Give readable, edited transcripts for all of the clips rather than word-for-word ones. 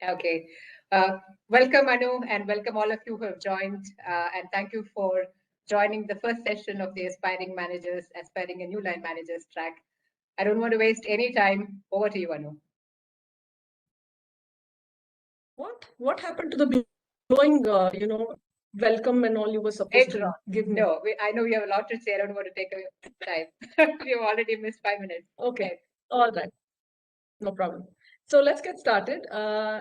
Okay. Uh, Welcome, Anu, and welcome all of you who have joined. And thank you for joining the first session of the Aspiring a New Line Managers track. I don't want to waste any time. Over to you, Anu. What happened to the glowing, welcome and all you were supposed Later to on. give me? No, I know we have a lot to say. I don't want to take time. We've already missed 5 minutes. Okay. All right. No problem. So let's get started.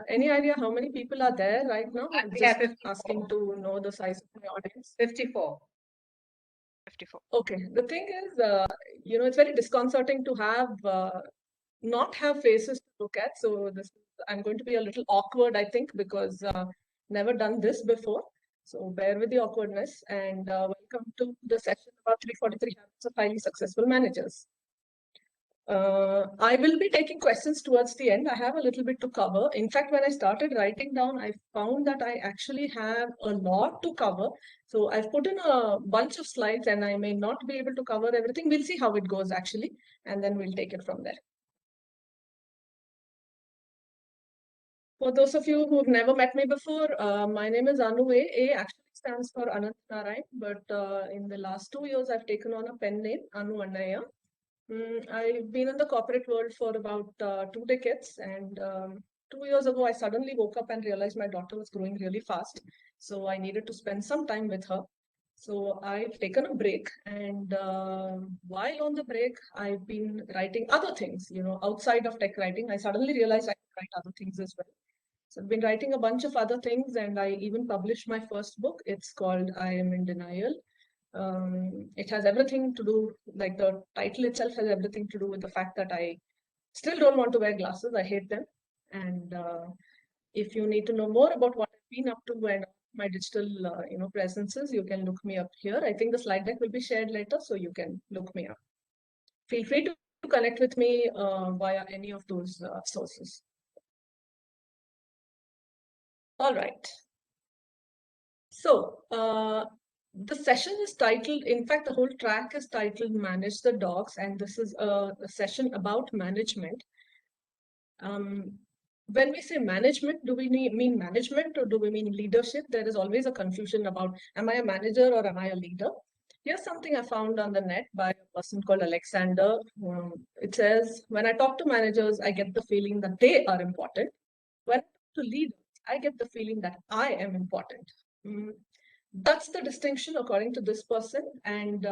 Any idea how many people are there right now? I'm We just have 54. asking to know the size of my audience. 54. 54. Okay. The thing is, it's very disconcerting to not have faces to look at. So I'm going to be a little awkward, I think, because never done this before. So bear with the awkwardness and welcome to the session about 343 habits of highly successful managers. I will be taking questions towards the end. I have a little bit to cover. In fact, when I started writing down, I found that I actually have a lot to cover. So I've put in a bunch of slides and I may not be able to cover everything. We'll see how it goes actually, and then we'll take it from there. For those of you who've never met me before, my name is Anu A. A actually stands for Anant Narayan, but in the last 2 years, I've taken on a pen name, Anu Annaya. I've been in the corporate world for about 2 decades, and 2 years ago, I suddenly woke up and realized my daughter was growing really fast. So I needed to spend some time with her. So I've taken a break, and while on the break, I've been writing other things, outside of tech writing. I suddenly realized I could write other things as well. So I've been writing a bunch of other things, and I even published my first book. It's called I Am in Denial. It has everything to do, like the title itself has everything to do with the fact that I still don't want to wear glasses. I hate them. And if you need to know more about what I've been up to and my digital, presences, you can look me up here. I think the slide deck will be shared later, so you can look me up. Feel free to connect with me via any of those sources. All right. So the session is titled, in fact, the whole track is titled Manage the Dogs, and this is a session about management. When we say management, do we mean management or do we mean leadership? There is always a confusion about, am I a manager or am I a leader? Here's something I found on the net by a person called Alexander. It says, when I talk to managers, I get the feeling that they are important. When I talk to leaders, I get the feeling that I am important. That's the distinction according to this person. And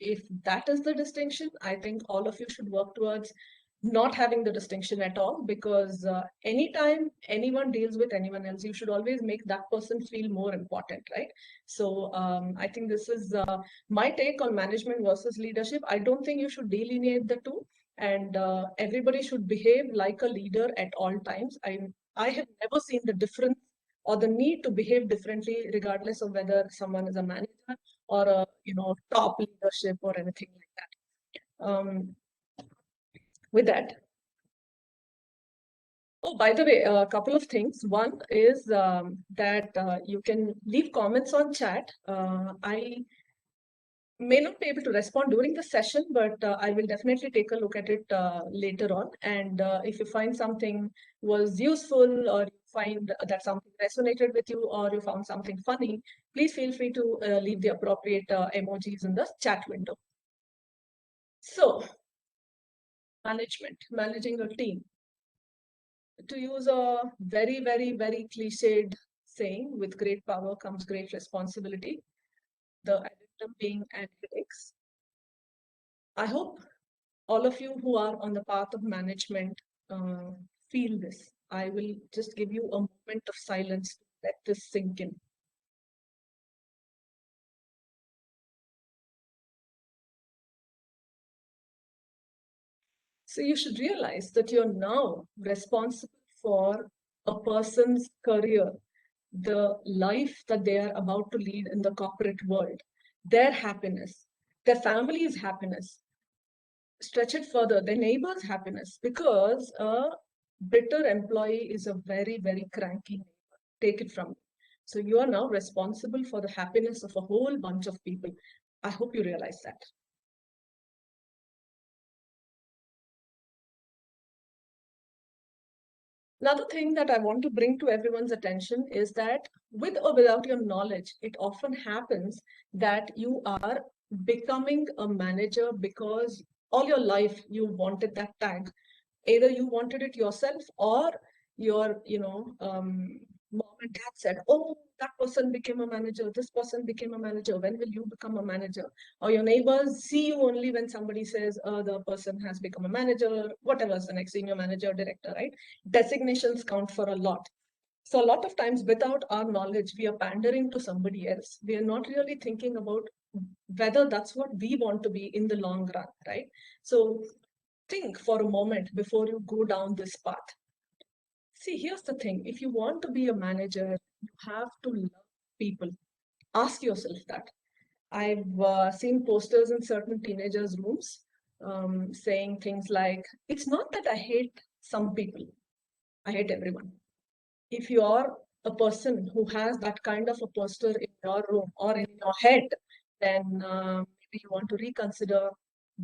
if that is the distinction, I think all of you should work towards not having the distinction at all, because anytime anyone deals with anyone else, you should always make that person feel more important, right? So I think this is my take on management versus leadership. I don't think you should delineate the two, and everybody should behave like a leader at all times. I have never seen the difference or the need to behave differently, regardless of whether someone is a manager or a top leadership or anything like that. With that. Oh, by the way, a couple of things. One is that you can leave comments on chat. I may not be able to respond during the session, but I will definitely take a look at it later on. And if you find something was useful, or you find that something resonated with you, or you found something funny, please feel free to leave the appropriate emojis in the chat window. So, managing a team. To use a very, very, very cliched saying, with great power comes great responsibility. The addendum being analytics. I hope all of you who are on the path of management feel this. I will just give you a moment of silence to let this sink in. So you should realize that you're now responsible for a person's career, the life that they are about to lead in the corporate world, their happiness, their family's happiness. Stretch it further, their neighbor's happiness, because a bitter employee is a very, very cranky neighbor. Take it from me. So you are now responsible for the happiness of a whole bunch of people. I hope you realize that. Another thing that I want to bring to everyone's attention is that with or without your knowledge, it often happens that you are becoming a manager because all your life you wanted that tag. Either you wanted it yourself or your, mom and dad said, oh, that person became a manager, this person became a manager, when will you become a manager? Or your neighbors see you only when somebody says, the person has become a manager, whatever is the next senior manager, director, right? Designations count for a lot. So a lot of times without our knowledge, we are pandering to somebody else. We are not really thinking about whether that's what we want to be in the long run, right? So think for a moment before you go down this path. See, here's the thing. If you want to be a manager, you have to love people. Ask yourself that. I've seen posters in certain teenagers' rooms saying things like, it's not that I hate some people, I hate everyone. If you are a person who has that kind of a poster in your room or in your head, then maybe you want to reconsider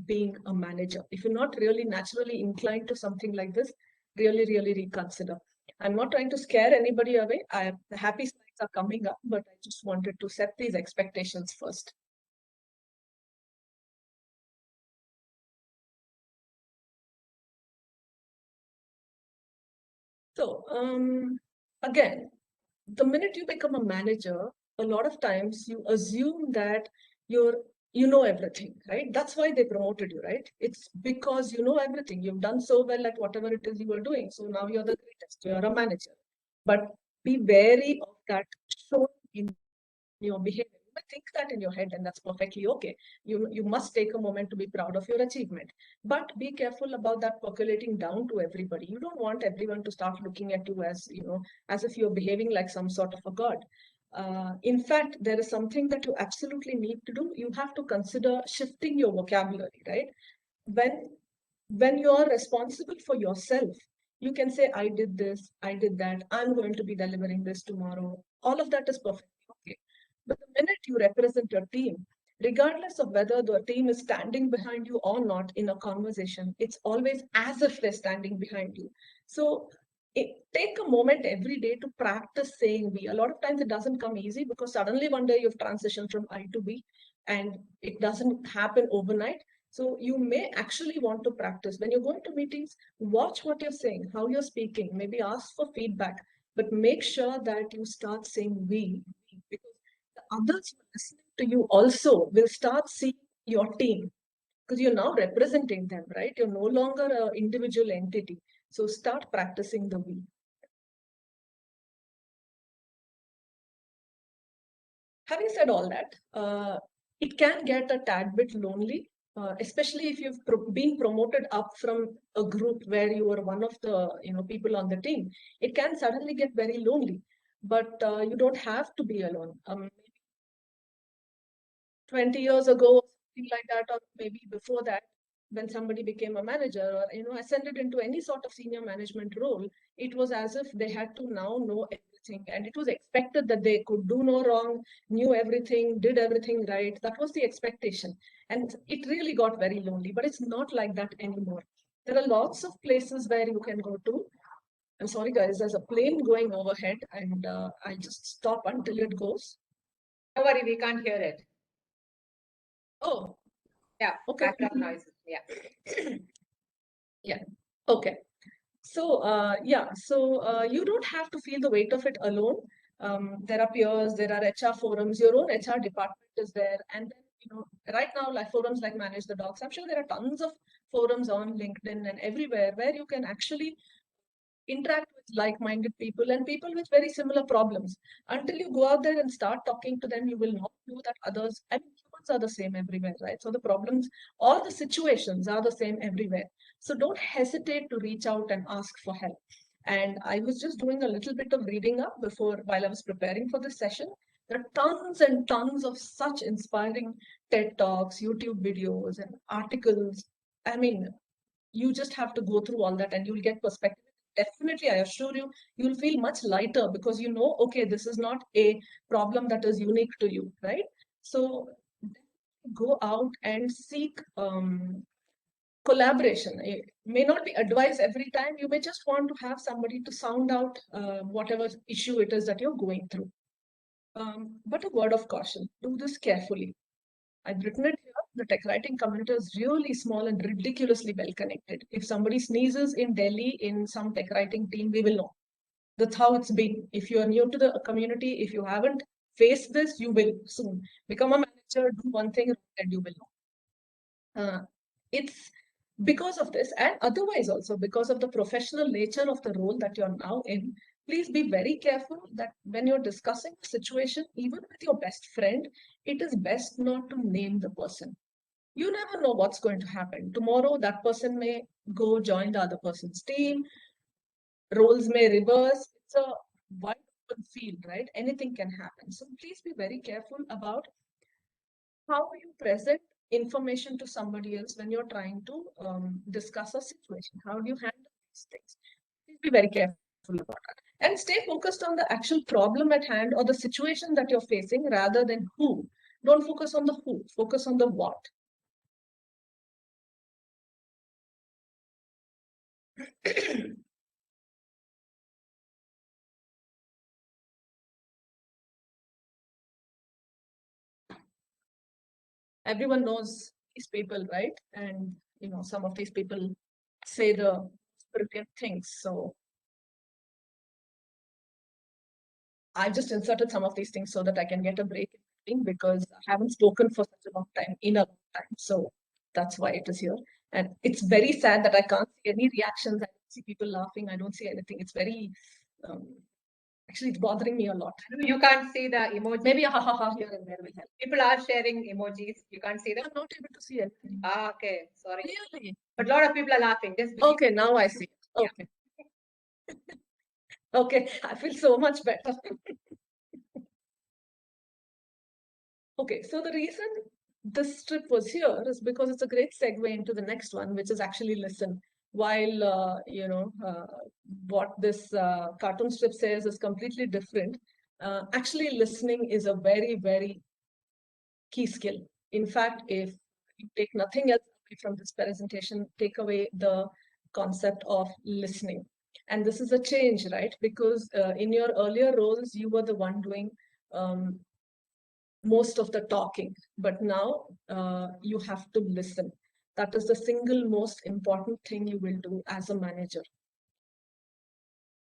being a manager. If you're not really naturally inclined to something like this, really, really reconsider. I'm not trying to scare anybody away. The happy slides are coming up, but I just wanted to set these expectations first. So again, the minute you become a manager, a lot of times you assume that you know everything, right? That's why they promoted you, right? It's because you know everything. You've done so well at whatever it is you were doing. So now you're the greatest. You're a manager. But be wary of that show in your behavior. You might think that in your head, and that's perfectly okay. You must take a moment to be proud of your achievement. But be careful about that percolating down to everybody. You don't want everyone to start looking at you as, as if you're behaving like some sort of a god. In fact, there is something that you absolutely need to do. You have to consider shifting your vocabulary, right? When you are responsible for yourself, you can say, I did this, I did that, I'm going to be delivering this tomorrow. All of that is perfectly okay. But the minute you represent your team, regardless of whether the team is standing behind you or not in a conversation, it's always as if they're standing behind you. So take a moment every day to practice saying we. A lot of times it doesn't come easy because suddenly one day you've transitioned from I to B and it doesn't happen overnight. So you may actually want to practice. When you're going to meetings, watch what you're saying, how you're speaking, maybe ask for feedback, but make sure that you start saying we, because the others who are listening to you also will start seeing your team because you're now representing them, right? You're no longer an individual entity. So start practicing the we. Having said all that, it can get a tad bit lonely, especially if you've been promoted up from a group where you were one of the people on the team. It can suddenly get very lonely, but you don't have to be alone. 20 years ago, something like that, or maybe before that, when somebody became a manager or ascended into any sort of senior management role, it was as if they had to now know everything, and it was expected that they could do no wrong, knew everything, did everything right. That was the expectation, and it really got very lonely. But it's not like that anymore. There are lots of places where you can go to. I'm sorry, guys, there's a plane going overhead, and I'll just stop until it goes. Don't worry, we can't hear it. Oh, yeah, okay. Background noises. Yeah. Yeah. Okay. So you don't have to feel the weight of it alone. There are peers, there are HR forums, your own HR department is there, and then right now, like forums like Manage the Docs, I'm sure there are tons of forums on LinkedIn and everywhere where you can actually interact with like-minded people and people with very similar problems. Until you go out there and start talking to them, you will not know that others, I mean, humans are the same everywhere, right? So the problems or the situations are the same everywhere. So don't hesitate to reach out and ask for help. And I was just doing a little bit of reading up while I was preparing for this session. There are tons and tons of such inspiring TED Talks, YouTube videos, and articles. I mean, you just have to go through all that and you'll get perspective. Definitely, I assure you, you'll feel much lighter because you know, okay, this is not a problem that is unique to you, right? So go out and seek collaboration. It may not be advice every time. You may just want to have somebody to sound out whatever issue it is that you're going through. But a word of caution, do this carefully. I've written it here. The tech writing community is really small and ridiculously well connected. If somebody sneezes in Delhi in some tech writing team, we will know. That's how it's been. If you are new to the community, if you haven't faced this, you will soon. Become a manager, do one thing, and you will know. It's because of this, and otherwise also because of the professional nature of the role that you're now in. Please be very careful that when you're discussing a situation, even with your best friend, it is best not to name the person. You never know what's going to happen. Tomorrow, that person may go join the other person's team, roles may reverse. It's a wide open field, right? Anything can happen. So please be very careful about how you present information to somebody else when you're trying to discuss a situation. How do you handle these things? Please be very careful about that. And stay focused on the actual problem at hand or the situation that you're facing rather than who. Don't focus on the who, focus on the what. Everyone knows these people, right? And some of these people say the brilliant things. So I just inserted some of these things so that I can get a break because I haven't spoken for such a long time, in a long time. So that's why it is here. And it's very sad that I can't see any reactions. I don't see people laughing. I don't see anything. It's very, actually, it's bothering me a lot. You can't see the emoji. Maybe a ha ha ha here and there will help. People are sharing emojis. You can't see them. I'm not able to see anything. Ah, okay. Sorry. Really? But a lot of people are laughing. Just Okay, now I see it. Okay. Okay, I feel so much better. Okay, so the reason this strip was here is because it's a great segue into the next one, which is actually listen. While, what this cartoon strip says is completely different, actually listening is a very, very key skill. In fact, if you take nothing else away from this presentation, take away the concept of listening. And this is a change, right? Because in your earlier roles, you were the one doing most of the talking, but now you have to listen. That is the single most important thing you will do as a manager.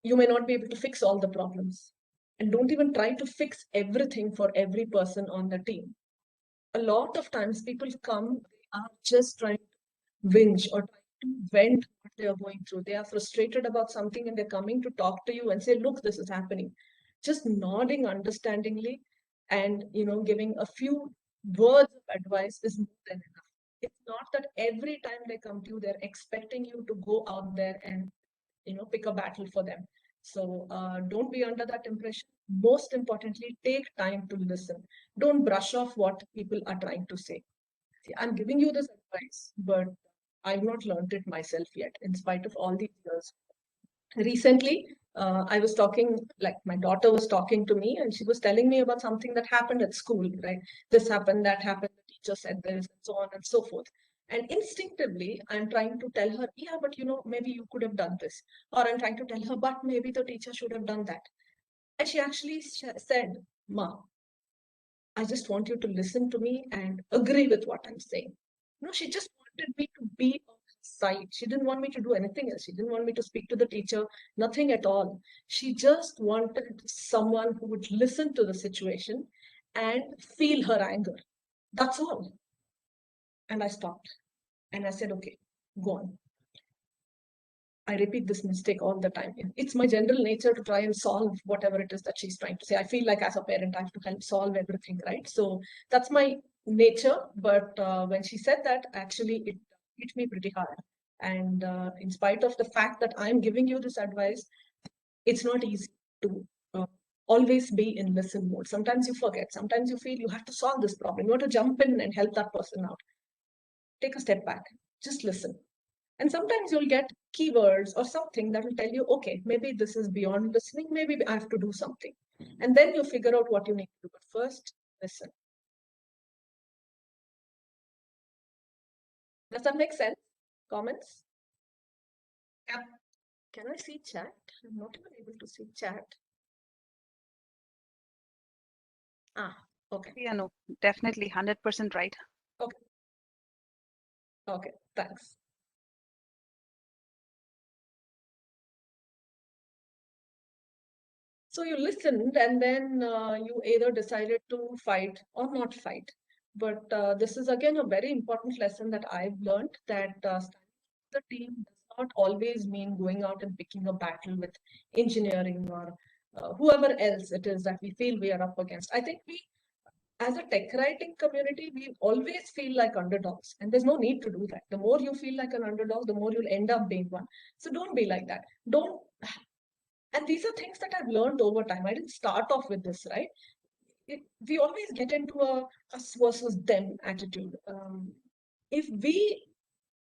You may not be able to fix all the problems, and don't even try to fix everything for every person on the team. A lot of times people come, they are just trying to whinge or trying to vent what they are going through. They are frustrated about something and they're coming to talk to you and say, look, this is happening. Just nodding understandingly and giving a few words of advice is more than enough. It's not that every time they come to you, they're expecting you to go out there and pick a battle for them. So don't be under that impression. Most importantly, take time to listen. Don't brush off what people are trying to say. See, I'm giving you this advice, but I've not learned it myself yet, in spite of all these years. Recently, I was talking, like my daughter was talking to me, and she was telling me about something that happened at school, right? This happened, that happened, the teacher said this, and so on and so forth. And instinctively, I'm trying to tell her, yeah, but maybe you could have done this. Or I'm trying to tell her, but maybe the teacher should have done that. And she actually said, Ma, I just want you to listen to me and agree with what I'm saying. No, she just wanted me to be on her side. She didn't want me to do anything else. She didn't want me to speak to the teacher, nothing at all. She just wanted someone who would listen to the situation and feel her anger. That's all. And I stopped and I said, okay, go on. I repeat this mistake all the time. It's my general nature to try and solve whatever it is that she's trying to say. I feel like as a parent, I have to help solve everything, right? So that's my nature. But when she said that, actually, it hit me pretty hard. And in spite of the fact that I'm giving you this advice, it's not easy to always be in listen mode. Sometimes you forget. Sometimes you feel you have to solve this problem. You want to jump in and help that person out. Take a step back. Just listen. And sometimes you'll get keywords or something that will tell you, okay, maybe this is beyond listening. Maybe I have to do something. And then you figure out what you need to do. But first, listen. Does that make sense? Comments? Yep. Can I see chat? I'm not even able to see chat. Okay. Yeah, no, definitely 100% right. Okay, thanks. So you listened and then you either decided to fight or not fight. But this is again a very important lesson that I've learned, that the team does not always mean going out and picking a battle with engineering or whoever else it is that we feel we are up against. I think we, as a tech writing community, we always feel like underdogs, and there's no need to do that. The more you feel like an underdog, the more you'll end up being one. So don't be like that. Don't. And these are things that I've learned over time. I didn't start off with this, right? We always get into a us versus them attitude. If we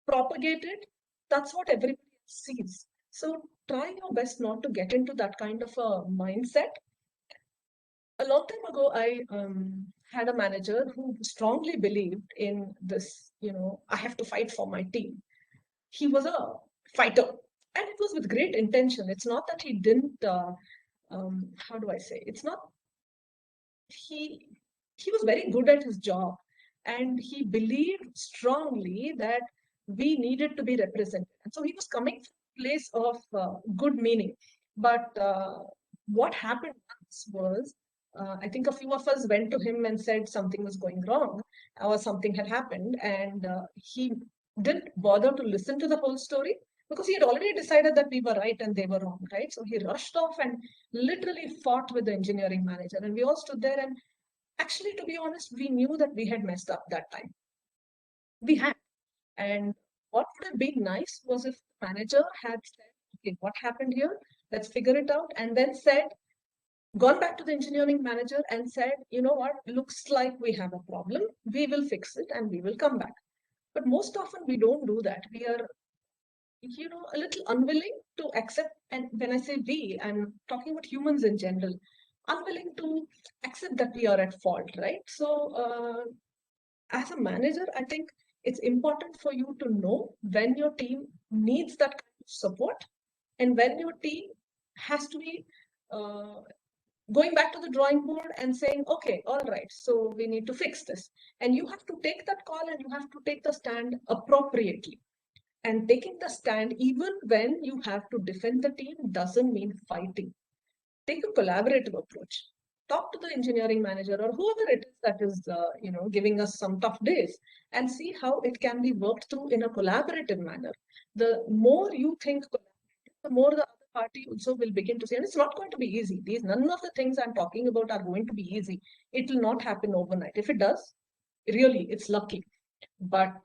propagate it, that's what everybody sees. So try your best not to get into that kind of a mindset. A long time ago, I had a manager who strongly believed in this, I have to fight for my team. He was a fighter, and it was with great intention. It's not that he didn't, how do I say? It's not, he was very good at his job, and he believed strongly that we needed to be represented. And so he was coming from a place of good meaning. But what happened once was, I think a few of us went to him and said something was going wrong or something had happened, and he didn't bother to listen to the whole story because he had already decided that we were right and they were wrong, right? So he rushed off and literally fought with the engineering manager, and we all stood there. And actually, to be honest, we knew that we had messed up that time. We had. And what would have been nice was if the manager had said, okay, what happened here? Let's figure it out. And then gone back to the engineering manager and said, you know what, looks like we have a problem. We will fix it and we will come back. But most often we don't do that. We are, a little unwilling to accept. And when I say we, I'm talking about humans in general, unwilling to accept that we are at fault, right? So as a manager, I think it's important for you to know when your team needs that kind of support and when your team has to be going back to the drawing board and saying, okay, all right, so we need to fix this. And you have to take that call and you have to take the stand appropriately. And taking the stand, even when you have to defend the team, doesn't mean fighting. Take a collaborative approach. Talk to the engineering manager or whoever it is that is, giving us some tough days, and see how it can be worked through in a collaborative manner. The more you think collaborative, the more the other party also will begin to say, and it's not going to be easy. None of the things I'm talking about are going to be easy. It will not happen overnight. If it does, really, it's lucky. But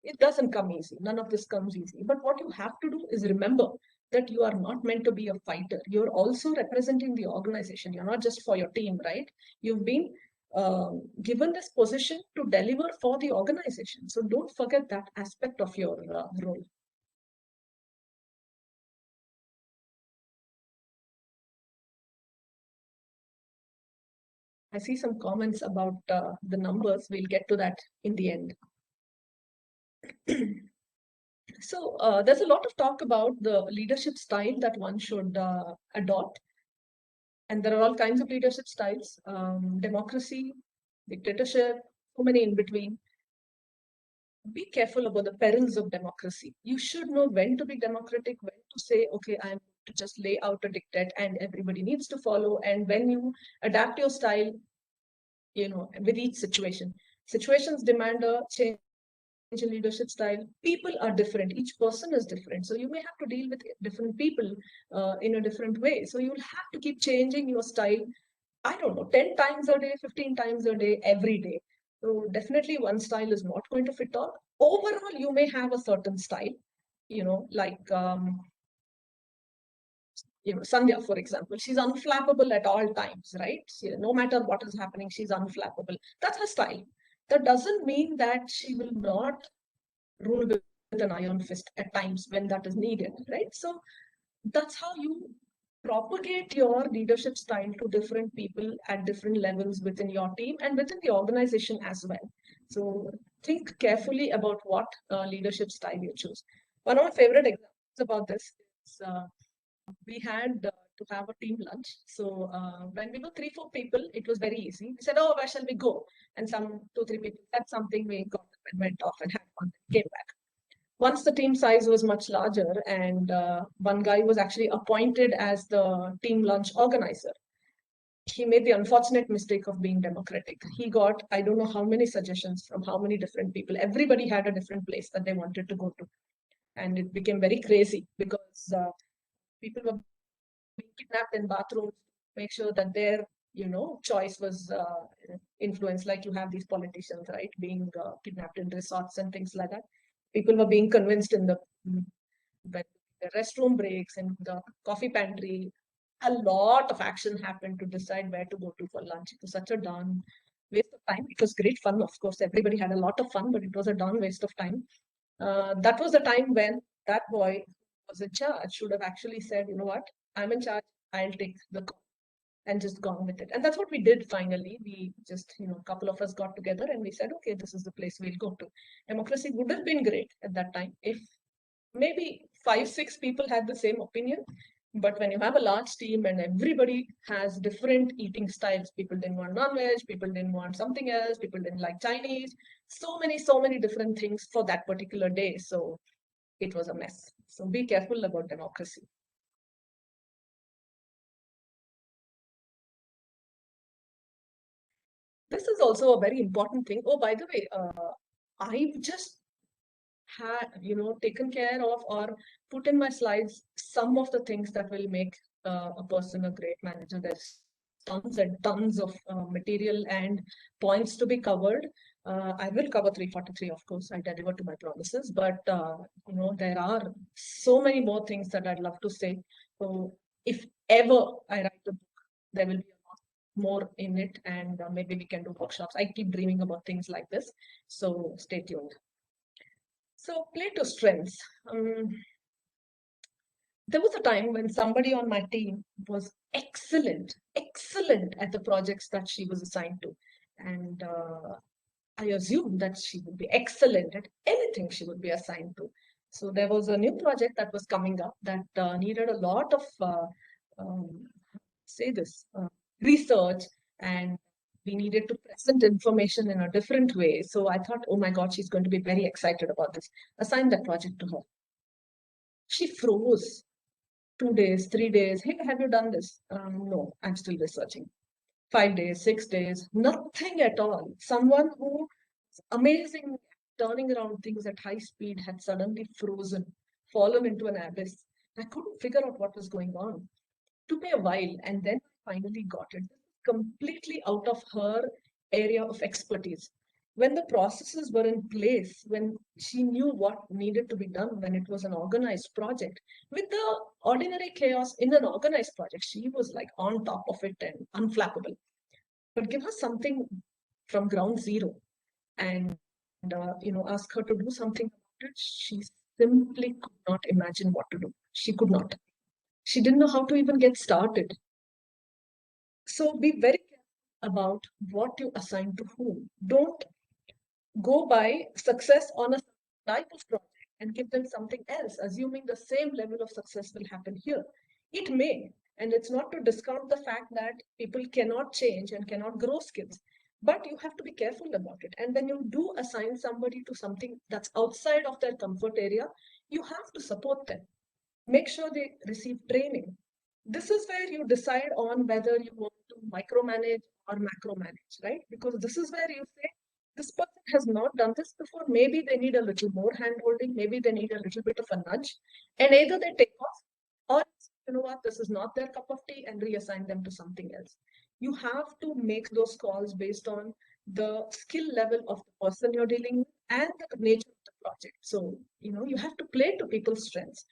it doesn't come easy. None of this comes easy. But what you have to do is remember that you are not meant to be a fighter. You're also representing the organization. You're not just for your team, right? You've been given this position to deliver for the organization. So don't forget that aspect of your role. I see some comments about the numbers. We'll get to that in the end. So there's a lot of talk about the leadership style that one should adopt. And there are all kinds of leadership styles, democracy, dictatorship, so many in between. Be careful about the perils of democracy. You should know when to be democratic, when to say, okay, I'm to just lay out a dictate and everybody needs to follow. And when you adapt your style, with each situation. Situations demand a change in leadership style. People are different. Each person is different. So you may have to deal with different people in a different way. So you'll have to keep changing your style, I don't know, 10 times a day, 15 times a day, every day. So definitely one style is not going to fit all. Overall, you may have a certain style, like, Sandhya, for example, she's unflappable at all times, right? No matter what is happening, she's unflappable. That's her style. That doesn't mean that she will not rule with an iron fist at times when that is needed, right? So that's how you propagate your leadership style to different people at different levels within your team and within the organization as well. So think carefully about what leadership style you choose. One of my favorite examples about this is we had to have a team lunch. So when we were 3-4 people, it was very easy. We said, "Oh, where shall we go?" And some 2-3 people said something. We got up and went off and had fun. Came back. Once the team size was much larger, and one guy was actually appointed as the team lunch organizer, he made the unfortunate mistake of being democratic. He got, I don't know how many suggestions from how many different people. Everybody had a different place that they wanted to go to. And it became very crazy because people were being kidnapped in bathrooms to make sure that their, choice was influenced. Like you have these politicians, right, being kidnapped in resorts and things like that. People were being convinced in the restroom breaks and the coffee pantry. A lot of action happened to decide where to go to for lunch. It was such a darn waste of time. It was great fun, of course. Everybody had a lot of fun, but it was a darn waste of time. That was the time when that boy who was in charge should have actually said, "You know what, I'm in charge. I'll take the call," and just gone with it. And that's what we did finally. We just, a couple of us got together and we said, "Okay, this is the place we'll go to." Democracy would have been great at that time if maybe 5-6 people had the same opinion. But when you have a large team and everybody has different eating styles, people didn't want non-veg, people didn't want something else, people didn't like Chinese, so many different things for that particular day. So it was a mess. So be careful about democracy. This is also a very important thing. Oh, by the way, I've just had, taken care of or put in my slides some of the things that will make a person a great manager. There's tons and tons of material and points to be covered. I will cover 343, of course. I deliver to my promises, but there are so many more things that I'd love to say. So if ever I write a book, there will be a lot more in it, and maybe we can do workshops. I keep dreaming about things like this, so stay tuned. So play to strengths. There was a time when somebody on my team was excellent at the projects that she was assigned to. And I assumed that she would be excellent at anything she would be assigned to. So there was a new project that was coming up that needed a lot of, research, and we needed to present information in a different way. So I thought, oh my God, she's going to be very excited about this. Assign that project to her. She froze 2 days, 3 days. "Hey, have you done this?" No, I'm still researching. 5 days, 6 days, nothing at all. Someone who is amazing, turning around things at high speed, had suddenly frozen, fallen into an abyss. I couldn't figure out what was going on. Took me a while, and then I finally got it. Completely out of her area of expertise. When the processes were in place, when she knew what needed to be done, when it was an organized project, with the ordinary chaos in an organized project, she was like on top of it and unflappable. But give her something from ground zero and ask her to do something about it, she simply could not imagine what to do. She could not. She didn't know how to even get started. So be very careful about what you assign to whom. Don't go by success on a type of project and give them something else, assuming the same level of success will happen here. It may, and it's not to discount the fact that people cannot change and cannot grow skills, but you have to be careful about it. And when you do assign somebody to something that's outside of their comfort area, you have to support them. Make sure they receive training. This is where you decide on whether you want to micromanage or macromanage, right? Because this is where you say, this person has not done this before. Maybe they need a little more hand holding. Maybe they need a little bit of a nudge. And either they take off, or you know what, this is not their cup of tea, and reassign them to something else. You have to make those calls based on the skill level of the person you're dealing with and the nature of the project. So, you have to play to people's strengths.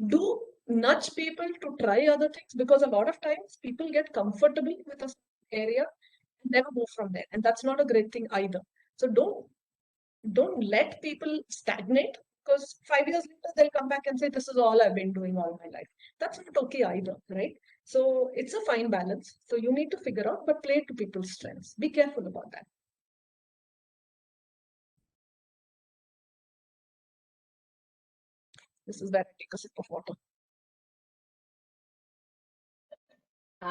Do nudge people to try other things, because a lot of times people get comfortable with a area and never move from there, and that's not a great thing either. So don't let people stagnate, because 5 years later they'll come back and say, "This is all I've been doing all my life." That's not okay either, right? So it's a fine balance. So you need to figure out, but play to people's strengths. Be careful about that. This is where I take a sip of water.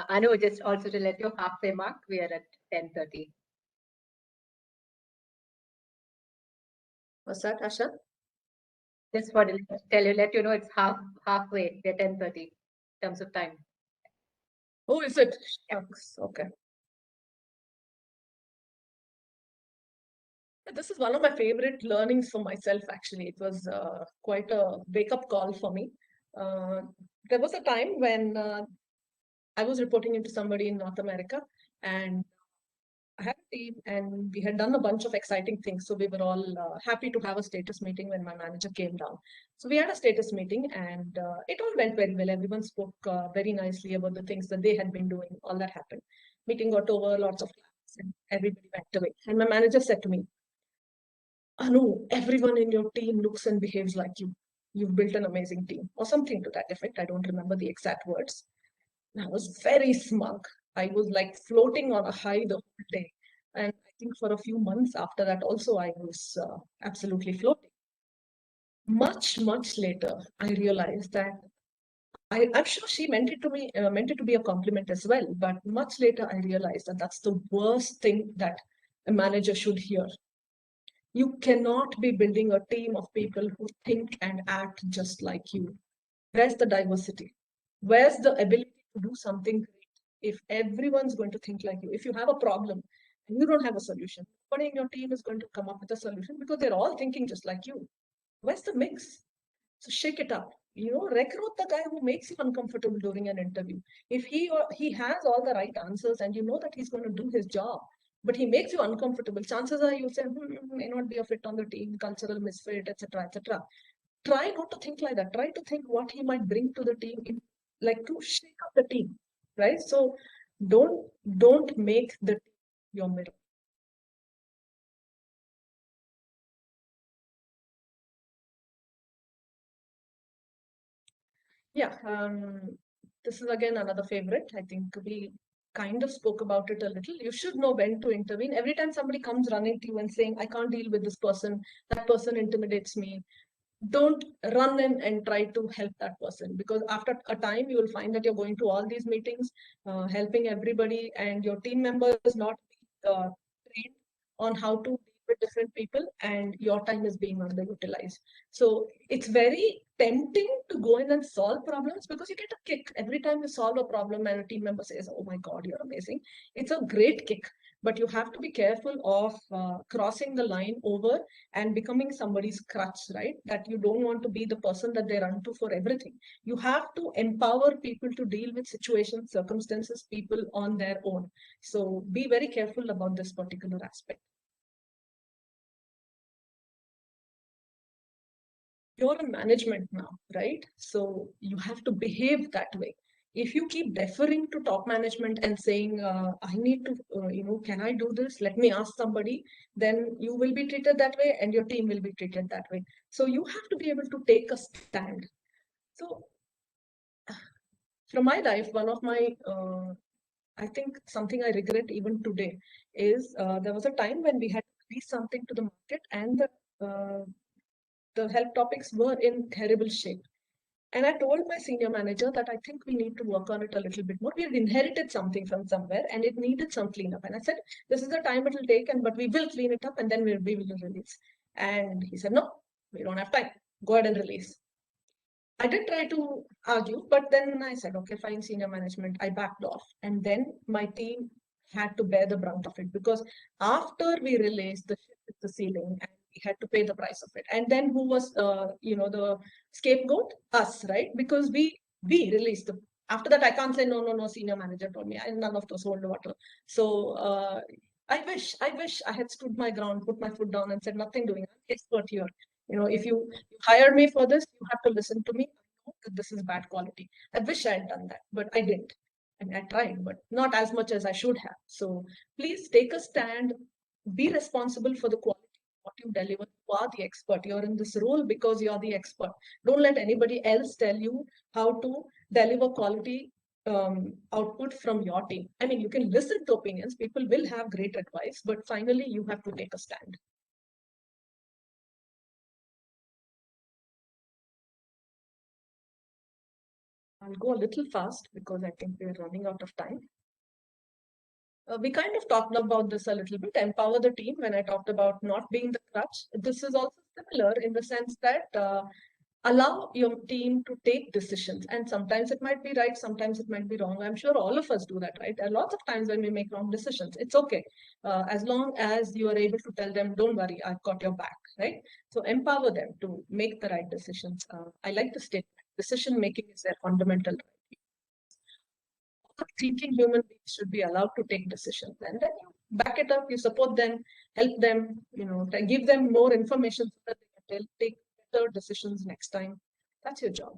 Anu, just also to let you halfway mark, we are at 10:30. What's that, Asha? Just for to let you know it's halfway. We're 10:30 in terms of time. Oh, is it? Shucks. Okay. This is one of my favorite learnings for myself, actually. It was quite a wake-up call for me. There was a time when I was reporting into somebody in North America, and I had a team, and we had done a bunch of exciting things. So we were all happy to have a status meeting when my manager came down. So we had a status meeting, and it all went very well. Everyone spoke very nicely about the things that they had been doing. All that happened. Meeting got over, lots of claps, and everybody went away. And my manager said to me, Anu, everyone in your team looks and behaves like you. You've built an amazing team, or something to that effect. I don't remember the exact words. And I was very smug. I was like floating on a high the whole day. And I think for a few months after that, also, I was absolutely floating. Much, much later, I realized that I'm sure she meant it to be a compliment as well. But much later, I realized that that's the worst thing that a manager should hear. You cannot be building a team of people who think and act just like you. Where's the diversity? Where's the ability to do something great if everyone's going to think like you? If you have a problem and you don't have a solution, nobody in your team is going to come up with a solution because they're all thinking just like you. Where's the mix? So shake it up. Recruit the guy who makes you uncomfortable during an interview. If he has all the right answers and you know that he's going to do his job, but he makes you uncomfortable, chances are you'll say, may not be a fit on the team, cultural misfit, etc., etc. Try not to think like that. Try to think what he might bring to the team, like to shake up the team, right? So don't make the team your mirror. Yeah, this is again another favorite. I think we kind of spoke about it a little. You should know when to intervene. Every time somebody comes running to you and saying, I can't deal with this person, that person intimidates me, don't run in and try to help that person, because after a time you will find that you're going to all these meetings, helping everybody, and your team members not trained on how to deal with different people, and your time is being underutilized. So it's very tempting to go in and solve problems because you get a kick every time you solve a problem and a team member says, oh my God, you're amazing. It's a great kick, but you have to be careful of crossing the line over and becoming somebody's crutch, right? That you don't want to be the person that they run to for everything. You have to empower people to deal with situations, circumstances, people on their own. So be very careful about this particular aspect. You're in management now, right? So you have to behave that way. If you keep deferring to top management and saying, I need to, can I do this? Let me ask somebody, then you will be treated that way and your team will be treated that way. So you have to be able to take a stand. So from my life, one of my, I think something I regret even today is there was a time when we had to release something to the market and the health topics were in terrible shape. And I told my senior manager that I think we need to work on it a little bit more. We had inherited something from somewhere and it needed some cleanup. And I said, this is the time it will take, but we will clean it up and then we will release. And he said, no, we don't have time. Go ahead and release. I did try to argue, but then I said, okay, fine, senior management. I backed off. And then my team had to bear the brunt of it because after we released, the ship hit the ceiling and we had to pay the price of it. And then who was, the scapegoat? Us, right? Because we released the. After that, I can't say no. Senior manager told me, none of those hold water. So I wish I had stood my ground, put my foot down, and said nothing doing. I'm expert here. If you hire me for this, you have to listen to me. I know that this is bad quality. I wish I had done that, but I didn't. I mean, I tried, but not as much as I should have. So please take a stand, be responsible for the quality of what you deliver. You are the expert. You're in this role because you're the expert. Don't let anybody else tell you how to deliver quality output from your team. I mean, you can listen to opinions. People will have great advice, but finally you have to take a stand. I'll go a little fast because I think we're running out of time. We kind of talked about this a little bit, empower the team, when I talked about not being the crutch. This is also similar in the sense that allow your team to take decisions. And sometimes it might be right, sometimes it might be wrong. I'm sure all of us do that, right? There are lots of times when we make wrong decisions. It's okay. As long as you are able to tell them, don't worry, I've got your back, right? So empower them to make the right decisions. I like the statement, decision making is their fundamental right. Thinking human beings should be allowed to take decisions, and then you back it up, you support them, help them, give them more information so that they'll take better decisions next time. That's your job.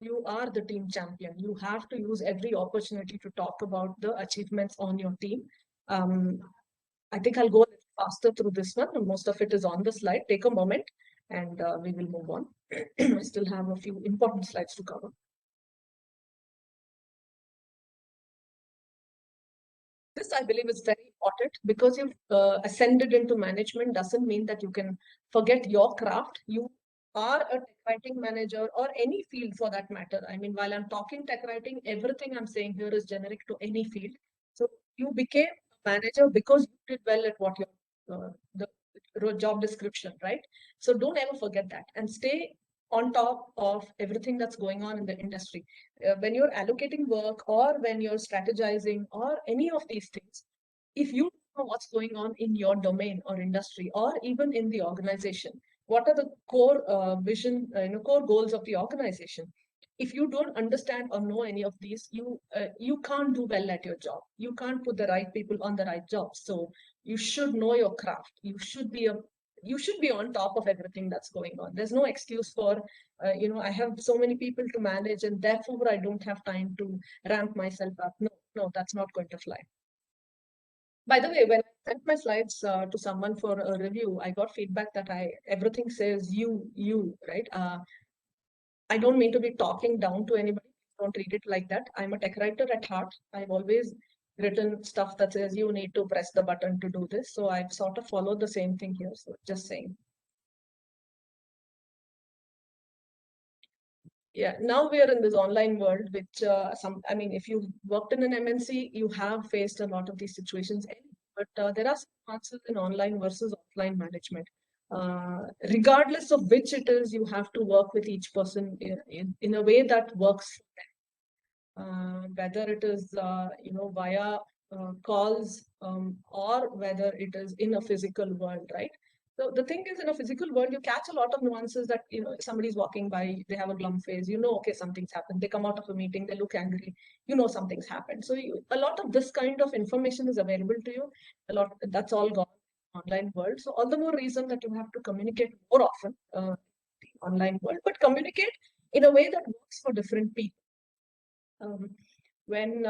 You are the team champion. You have to use every opportunity to talk about the achievements on your team. I think I'll go a little faster through this one. Most of it is on the slide. Take a moment and we will move on. We still have a few important slides to cover. This, I believe, is very important because you've ascended into management doesn't mean that you can forget your craft. You are a tech writing manager or any field for that matter. I mean, while I'm talking tech writing, everything I'm saying here is generic to any field. So you became a manager because you did well at what your the job description, right? So don't ever forget that and stay on top of everything that's going on in the industry. When you're allocating work or when you're strategizing or any of these things, if you know what's going on in your domain or industry or even in the organization, what are the core vision, core goals of the organization? If you don't understand or know any of these, you can't do well at your job. You can't put the right people on the right job. So you should know your craft. You should be on top of everything that's going on. There's no excuse for, I have so many people to manage and therefore I don't have time to ramp myself up. No, that's not going to fly. By the way, when I sent my slides to someone for a review, I got feedback that everything says you, right? I don't mean to be talking down to anybody. Don't read it like that. I'm a tech writer at heart. I've always written stuff that says you need to press the button to do this. So I've sort of followed the same thing here. So just saying. Yeah, now we are in this online world, which if you worked in an MNC, you have faced a lot of these situations. But there are some nuances in online versus offline management. Regardless of which it is, you have to work with each person in a way that works for them. Whether it is via calls or whether it is in a physical world, right? So the thing is, in a physical world, you catch a lot of nuances that, somebody's walking by, they have a glum face, okay, something's happened. They come out of a meeting, they look angry, something's happened. So a lot of this kind of information is available to you. That's all gone in the online world. So all the more reason that you have to communicate more often the online world, but communicate in a way that works for different people. When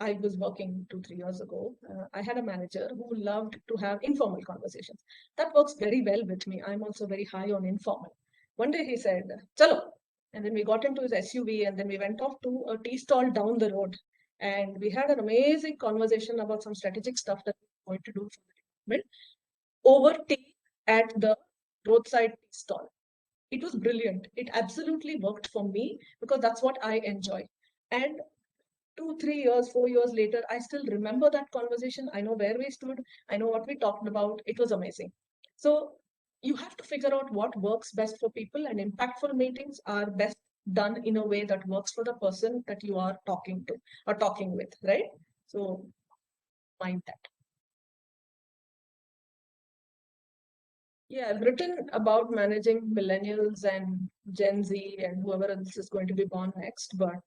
I was working 2-3 years ago, I had a manager who loved to have informal conversations. That works very well with me. I'm also very high on informal. One day he said, "Chalo." And then we got into his SUV and then we went off to a tea stall down the road. And we had an amazing conversation about some strategic stuff that we were going to do for the department over tea at the roadside tea stall. It was brilliant. It absolutely worked for me because that's what I enjoy. And 2, 3 years, 4 years later, I still remember that conversation. I know where we stood. I know what we talked about. It was amazing. So you have to figure out what works best for people, and impactful meetings are best done in a way that works for the person that you are talking to or talking with, right? So mind that. Yeah, I've written about managing millennials and Gen Z and whoever else is going to be born next, but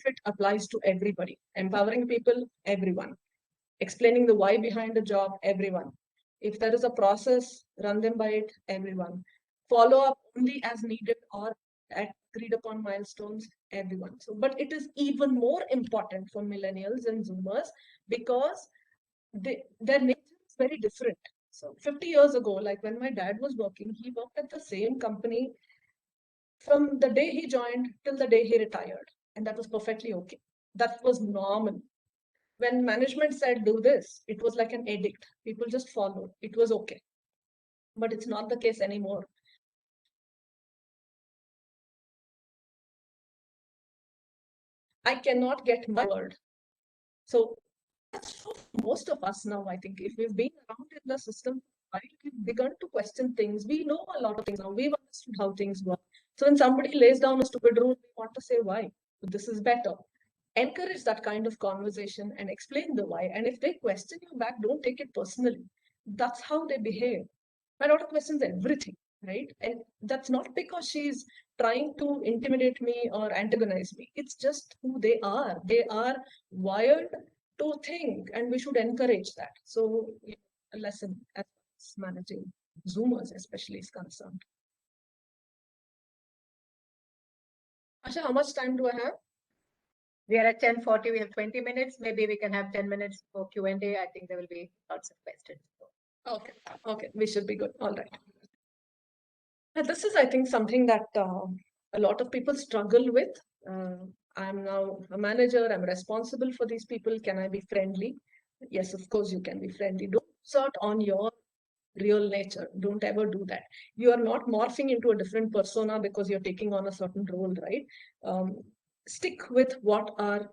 it applies to everybody. Empowering people, everyone. Explaining the why behind the job, everyone. If there is a process, run them by it, everyone. Follow up only as needed or at agreed upon milestones, everyone. So, but it is even more important for millennials and Zoomers because their nature is very different. So 50 years ago, like when my dad was working, he worked at the same company from the day he joined till the day he retired. And that was perfectly okay. That was normal. When management said do this, it was like an edict. People just followed. It was okay. But it's not the case anymore. I cannot get my word. So that's true for most of us now, I think. If we've been around in the system, we've begun to question things. We know a lot of things now. We've understood how things work. So when somebody lays down a stupid rule, we want to say why. This is better. Encourage that kind of conversation and explain the why. And if they question you back, don't take it personally. That's how they behave. My daughter questions everything, right? And that's not because she's trying to intimidate me or antagonize me. It's just who they are. They are wired to think, and we should encourage that. So, a lesson as managing Zoomers, especially, is concerned. Asha, how much time do I have? We are at 10:40. We have 20 minutes. Maybe we can have 10 minutes for Q&A. I think there will be lots of questions. Okay, we should be good. All right. This is, I think, something that a lot of people struggle with. I'm now a manager. I'm responsible for these people. Can I be friendly? Yes, of course you can be friendly. Don't assert on your real nature. Don't ever do that. You are not morphing into a different persona because you're taking on a certain role, right? Stick with what are,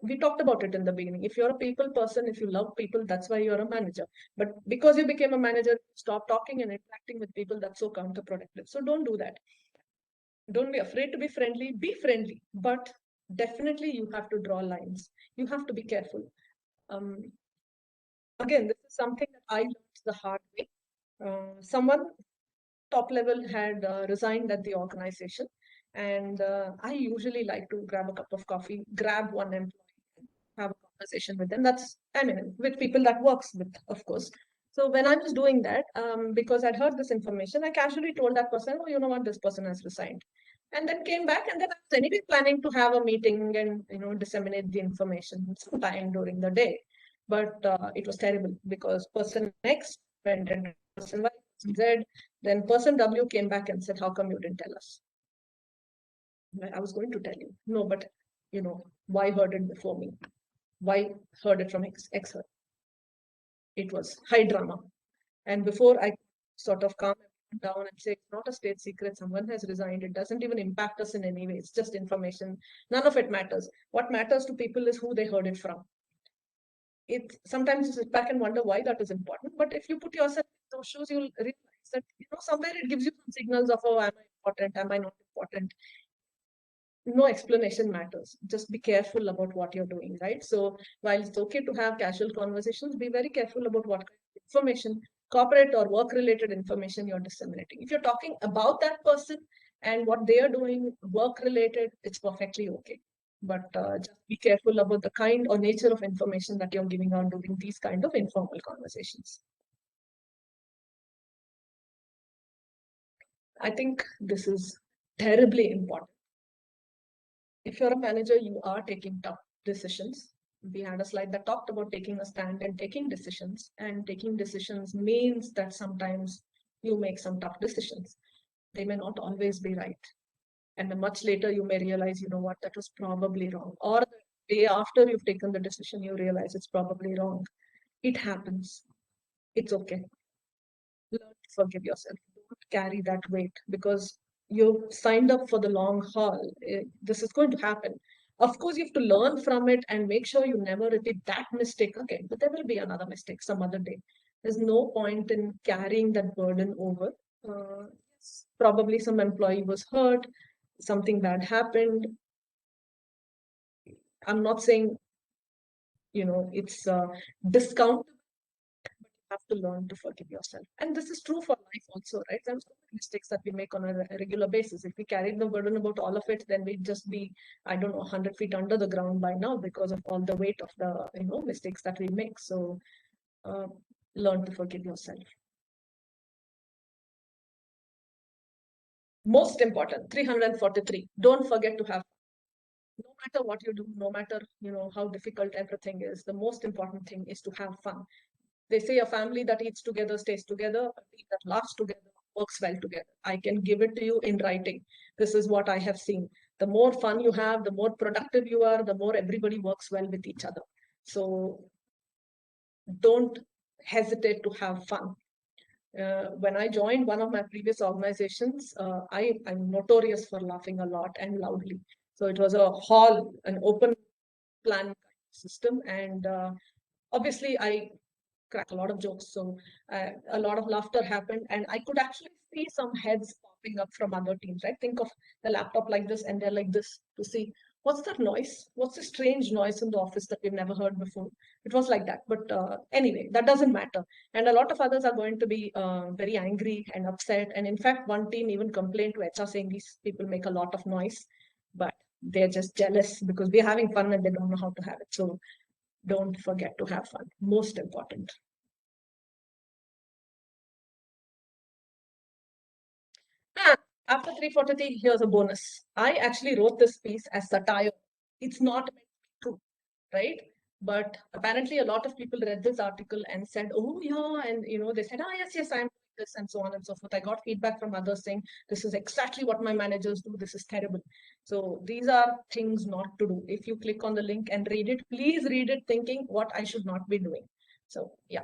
we talked about it in the beginning. If you're a people person, if you love people, that's why you're a manager. But because you became a manager, stop talking and interacting with people, that's so counterproductive. So don't do that. Don't be afraid to be friendly. Be friendly, but definitely you have to draw lines. You have to be careful. Again, this is something that I learned the hard way. Someone top level had resigned at the organization, and I usually like to grab a cup of coffee, grab one employee, have a conversation with them. That's, I mean, with people that works with, of course. So when I was doing that, because I'd heard this information, I casually told that person, oh, you know what, this person has resigned. And then came back, and then I was anyway planning to have a meeting and, disseminate the information sometime during the day. But it was terrible because person X went and person Y, person Z, then person W came back and said, how come you didn't tell us? I was going to tell you. No, but, Y heard it before me. Y heard it from X heard. It was high drama. And before I sort of calm down and say, it's not a state secret, someone has resigned, it doesn't even impact us in any way, it's just information. None of it matters. What matters to people is who they heard it from. It sometimes you sit back and wonder why that is important. But if you put yourself in those shoes, you'll realize that, somewhere it gives you some signals of, oh, am I important? Am I not important? No explanation matters. Just be careful about what you're doing, right? So while it's okay to have casual conversations, be very careful about what kind of information, corporate or work-related information you're disseminating. If you're talking about that person and what they are doing work-related, it's perfectly okay. But just be careful about the kind or nature of information that you're giving out during these kind of informal conversations. I think this is terribly important. If you're a manager, you are taking tough decisions. We had a slide that talked about taking a stand and taking decisions. And taking decisions means that sometimes you make some tough decisions. They may not always be right. And then much later, you may realize, you know what, that was probably wrong. Or the day after you've taken the decision, you realize it's probably wrong. It happens. It's okay. Learn to forgive yourself. Don't carry that weight because you signed up for the long haul. This is going to happen. Of course, you have to learn from it and make sure you never repeat that mistake again. But there will be another mistake some other day. There's no point in carrying that burden over. Probably some employee was hurt, something bad happened. I'm not saying, it's discount. Have to learn to forgive yourself. And this is true for life also, right? There are so many mistakes that we make on a regular basis. If we carried the burden about all of it, then we'd just be, 100 feet under the ground by now because of all the weight of the, mistakes that we make. So learn to forgive yourself. Most important, 343, don't forget to have fun. No matter what you do, no matter, how difficult everything is, the most important thing is to have fun. They say a family that eats together stays together, a team that laughs together works well together. I can give it to you in writing. This is what I have seen. The more fun you have, the more productive you are, the more everybody works well with each other. So don't hesitate to have fun. When I joined one of my previous organizations, I'm notorious for laughing a lot and loudly. So it was an open plan system, and obviously I crack a lot of jokes. So a lot of laughter happened, and I could actually see some heads popping up from other teams. Right? Think of the laptop like this, and they're like this to see what's that noise? What's the strange noise in the office that we've never heard before? It was like that. But anyway, that doesn't matter. And a lot of others are going to be very angry and upset. And in fact, one team even complained to HR saying these people make a lot of noise, but they're just jealous because we're having fun and they don't know how to have it. So don't forget to have fun. Most important. After 343, here's a bonus. I actually wrote this piece as satire. It's not meant to be true, right? But apparently a lot of people read this article and said, oh yeah, and they said, yes, I'm doing this, and so on and so forth. I got feedback from others saying, this is exactly what my managers do. This is terrible. So these are things not to do. If you click on the link and read it, please read it thinking what I should not be doing. So yeah.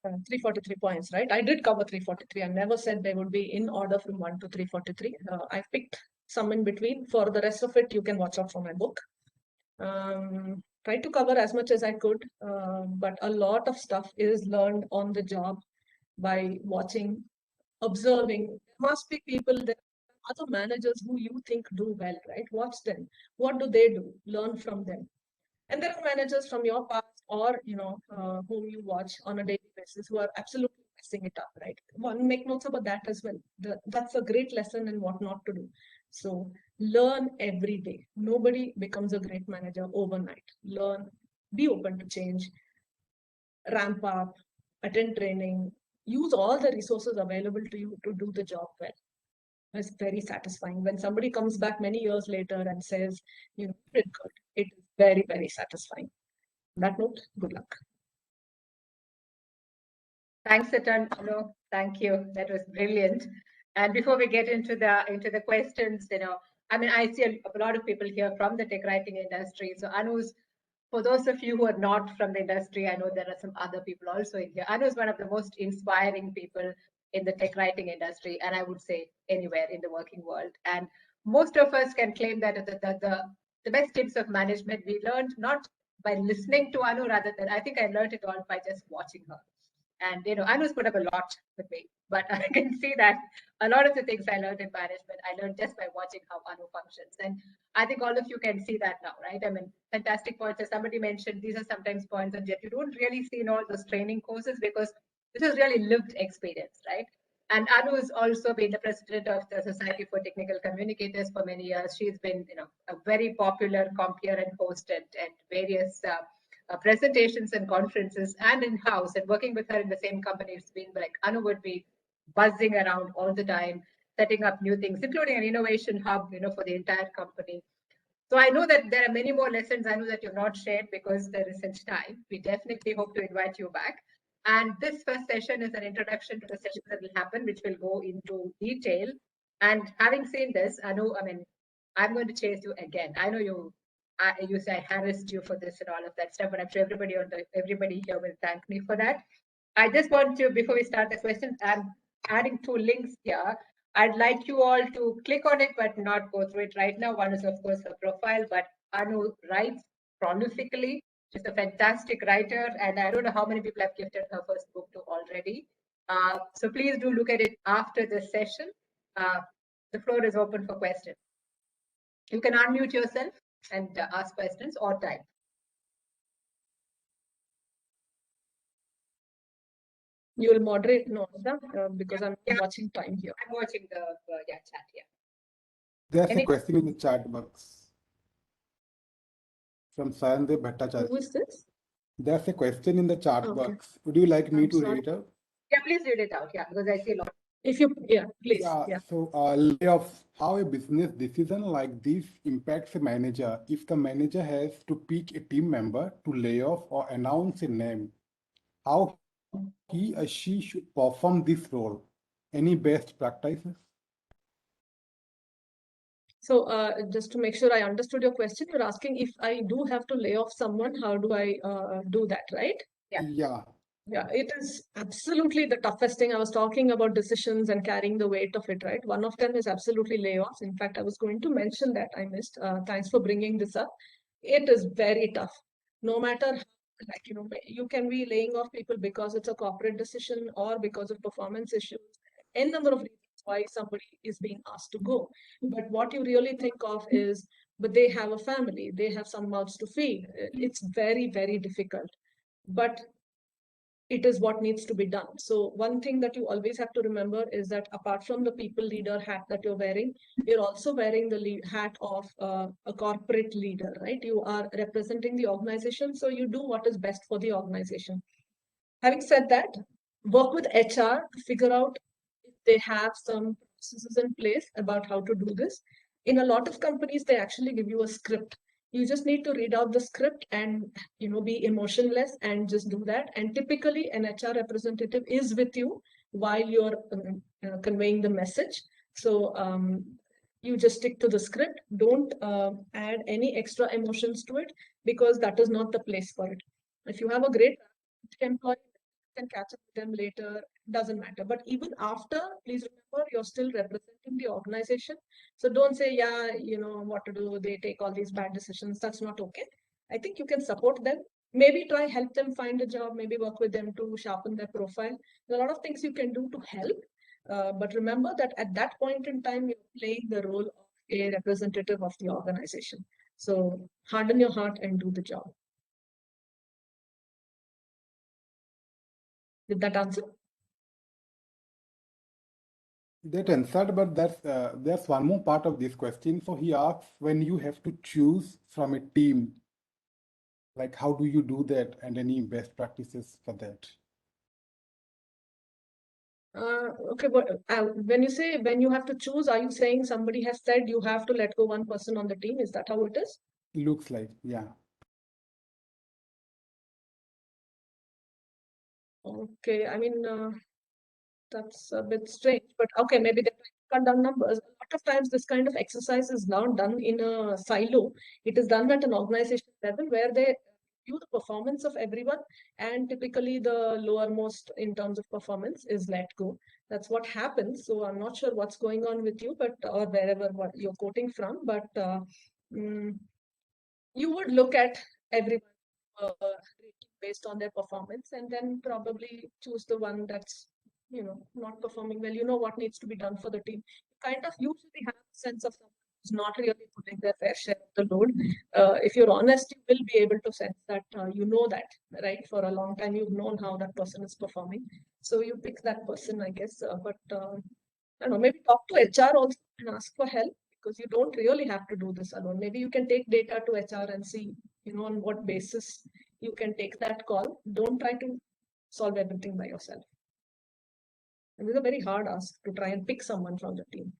343 points, right? I did cover 343. I never said they would be in order from 1 to 343. I picked some in between. For the rest of it, you can watch out for my book. Tried to cover as much as I could, but a lot of stuff is learned on the job by watching, observing. There must be people, there are other managers who you think do well, right? Watch them. What do they do? Learn from them. And there are managers from your past or, whom you watch on a daily basis who are absolutely messing it up, right? One, make notes about that as well. That's a great lesson in what not to do. So learn every day. Nobody becomes a great manager overnight. Learn, be open to change, ramp up, attend training, use all the resources available to you to do the job well. It's very satisfying. When somebody comes back many years later and says, you did good, it is very, very satisfying. On that note, good luck. Thanks a ton, Anu. Thank you. That was brilliant. And before we get into the questions, I see a lot of people here from the tech writing industry. So Anu's, for those of you who are not from the industry, I know there are some other people also in here. Anu is one of the most inspiring people in the tech writing industry, and I would say anywhere in the working world. And most of us can claim that the best tips of management we learned not by listening to Anu, rather than I think I learned it all by just watching her. And Anu's put up a lot with me, but I can see that a lot of the things I learned in management, I learned just by watching how Anu functions. And I think all of you can see that now, right? I mean, fantastic points. As somebody mentioned, these are sometimes points that you don't really see in all those training courses because this is really lived experience, right? And Anu has also been the president of the Society for Technical Communicators for many years. She's been, a very popular compeer and host at various presentations and conferences and in-house, and working with her in the same company. It's been like Anu would be buzzing around all the time, setting up new things, including an innovation hub, for the entire company. So I know that there are many more lessons, I know, that you've not shared because there is such time. We definitely hope to invite you back. And this first session is an introduction to the sessions that will happen, which will go into detail. And having seen this, Anu, I'm going to chase you again. I know you say I harassed you for this and all of that stuff, but I'm sure everybody here will thank me for that. I just want to, before we start the questions, I'm adding 2 links here. I'd like you all to click on it, but not go through it right now. One is, of course, her profile, but Anu writes prolifically. She's a fantastic writer, and I don't know how many people have gifted her first book to already. So please do look at it after this session. The floor is open for questions. You can unmute yourself and ask questions or type. You will moderate, no, because I'm watching time here. I'm watching the chat here. There's a question in the chat box from Sayandev Bhattacharya. Who is this? There's a question in the chat box. Would you like me to read it out? Yeah, please read it out. Yeah, because I see a lot. If you, please. Yeah. So layoffs, how a business decision like this impacts a manager if the manager has to pick a team member to lay off or announce a name. How he or she should perform this role? Any best practices? So just to make sure I understood your question, you're asking if I do have to lay off someone, how do I do that, right? Yeah. Yeah, it is absolutely the toughest thing. I was talking about decisions and carrying the weight of it, right? One of them is absolutely layoffs. In fact, I was going to mention that. I missed. Thanks for bringing this up. It is very tough. No matter how, like, you can be laying off people because it's a corporate decision or because of performance issues. N number of reasons why somebody is being asked to go. But what you really think of is, but they have a family, they have some mouths to feed. It's very, very difficult. But it is what needs to be done. So one thing that you always have to remember is that apart from the people leader hat that you're wearing, you're also wearing the hat of a corporate leader, right? You are representing the organization, so you do what is best for the organization. Having said that, work with HR to figure out if they have some processes in place about how to do this. In a lot of companies, they actually give you a script. You just need to read out the script and be emotionless and just do that. And typically, an HR representative is with you while you're conveying the message. So you just stick to the script. Don't add any extra emotions to it because that is not the place for it. If you have a great employee, can catch up with them later, doesn't matter. But even after, please remember, you're still representing the organization. So don't say, yeah, what to do, they take all these bad decisions. That's not okay. I think you can support them. Maybe try help them find a job, maybe work with them to sharpen their profile. There are a lot of things you can do to help. But remember that at that point in time, you're playing the role of a representative of the organization. So harden your heart and do the job. Did that answer? That answered, but there's one more part of this question. So he asks, when you have to choose from a team, like how do you do that, and any best practices for that? Okay, but when you say when you have to choose, are you saying somebody has said you have to let go one person on the team? Is that how it is? Looks like, yeah. Okay, I mean, that's a bit strange, but okay, maybe they're trying to cut down numbers. A lot of times, this kind of exercise is not done in a silo. It is done at an organization level where they view the performance of everyone, and typically the lowermost in terms of performance is let go. That's what happens. So I'm not sure what's going on with you, but or wherever what you're quoting from, but you would look at everyone based on their performance, and then probably choose the one that's not performing well. You know what needs to be done for the team. You kind of usually have a sense of someone who's not really putting their fair share of the load. If you're honest, you will be able to sense that. That, right? For a long time, you've known how that person is performing, so you pick that person, I guess. But I don't know, maybe talk to HR also and ask for help, because you don't really have to do this alone. Maybe you can take data to HR and see, on what basis you can take that call. Don't try to solve everything by yourself. And it's a very hard ask to try and pick someone from the team.